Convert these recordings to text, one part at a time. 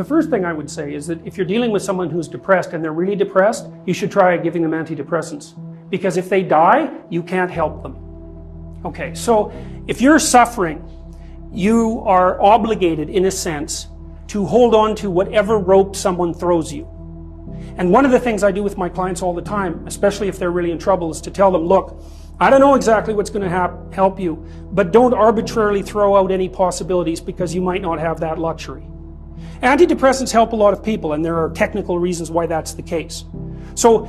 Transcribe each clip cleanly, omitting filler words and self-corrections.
The first thing I would say is that if you're dealing with someone who's depressed and they're really depressed, you should try giving them antidepressants. Because if they die, you can't help them. Okay, so if you're suffering, you are obligated, in a sense, to hold on to whatever rope someone throws you. And one of the things I do with my clients all the time, especially if they're really in trouble, is to tell them, look, I don't know exactly what's going to help you, but don't arbitrarily throw out any possibilities because you might not have that luxury. Antidepressants help a lot of people, and there are technical reasons why that's the case. So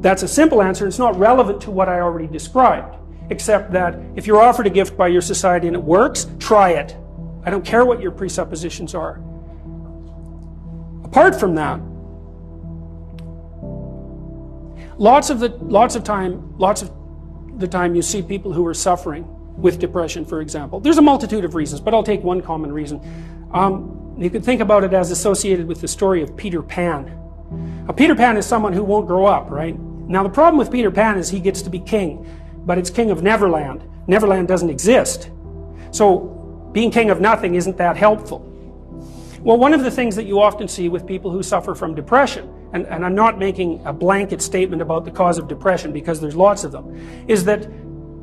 that's a simple answer. It's not relevant to what I already described, except that if you're offered a gift by your society and it works, try it. I don't care what your presuppositions are. Apart from that, lots of the time you see people who are suffering with depression, for example. There's a multitude of reasons, but I'll take one common reason. You could think about it as associated with the story of Peter Pan. Now, Peter Pan is someone who won't grow up, right? Now, the problem with Peter Pan is he gets to be king, but it's king of Neverland. Neverland doesn't exist. So being king of nothing isn't that helpful. Well, one of the things that you often see with people who suffer from depression, and I'm not making a blanket statement about the cause of depression because there's lots of them, is that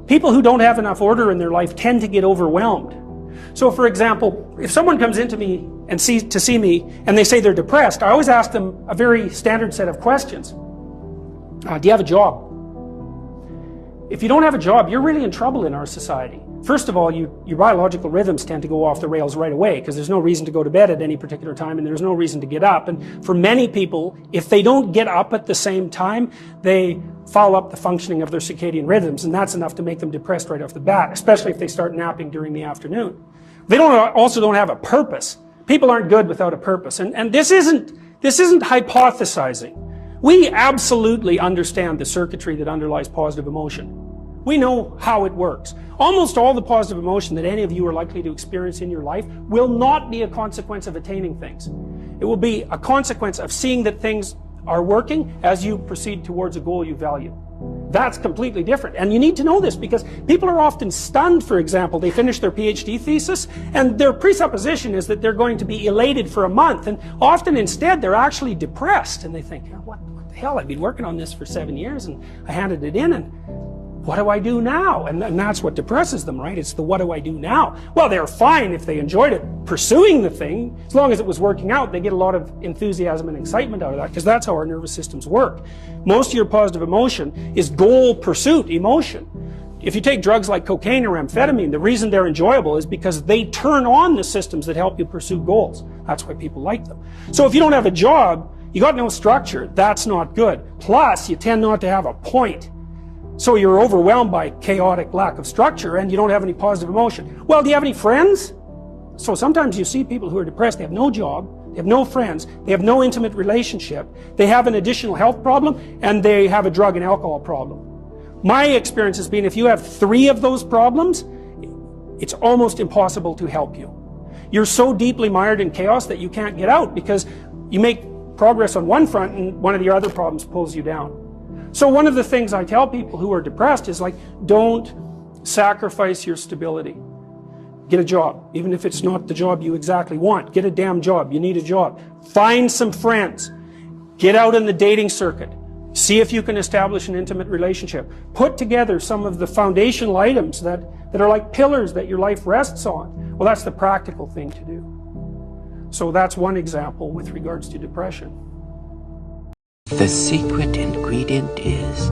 people who don't have enough order in their life tend to get overwhelmed. So for example, if someone comes into me and to see me and they say they're depressed, I always ask them a very standard set of questions. Do you have a job? If you don't have a job, you're really in trouble in our society. First of all, your biological rhythms tend to go off the rails right away because there's no reason to go to bed at any particular time and there's no reason to get up. And for many people, if they don't get up at the same time, they foul up the functioning of their circadian rhythms, and that's enough to make them depressed right off the bat, especially if they start napping during the afternoon. They also don't have a purpose. People aren't good without a purpose. And this isn't hypothesizing. We absolutely understand the circuitry that underlies positive emotion. We know how it works. Almost all the positive emotion that any of you are likely to experience in your life will not be a consequence of attaining things. It will be a consequence of seeing that things are working as you proceed towards a goal you value. That's completely different. And you need to know this because people are often stunned, for example. They finish their PhD thesis and their presupposition is that they're going to be elated for a month, and often instead they're actually depressed and they think, what the hell, I've been working on this for 7 years and I handed it in, and what do I do now? And that's what depresses them, right? It's the what do I do now? Well, they're fine if they enjoyed it pursuing the thing. As long as it was working out, they get a lot of enthusiasm and excitement out of that because that's how our nervous systems work. Most of your positive emotion is goal pursuit emotion. If you take drugs like cocaine or amphetamine, the reason they're enjoyable is because they turn on the systems that help you pursue goals. That's why people like them. So if you don't have a job, you got no structure, that's not good. Plus, you tend not to have a point. So you're overwhelmed by chaotic lack of structure and you don't have any positive emotion. Well, do you have any friends? So sometimes you see people who are depressed, they have no job, they have no friends, they have no intimate relationship, they have an additional health problem, and they have a drug and alcohol problem. My experience has been if you have 3 of those problems, it's almost impossible to help you. You're so deeply mired in chaos that you can't get out because you make progress on one front and one of the other problems pulls you down. So one of the things I tell people who are depressed is like, don't sacrifice your stability. Get a job, even if it's not the job you exactly want. Get a damn job. You need a job. Find some friends. Get out in the dating circuit. See if you can establish an intimate relationship. Put together some of the foundational items that are like pillars that your life rests on. Well, that's the practical thing to do. So that's one example with regards to depression. The secret ingredient is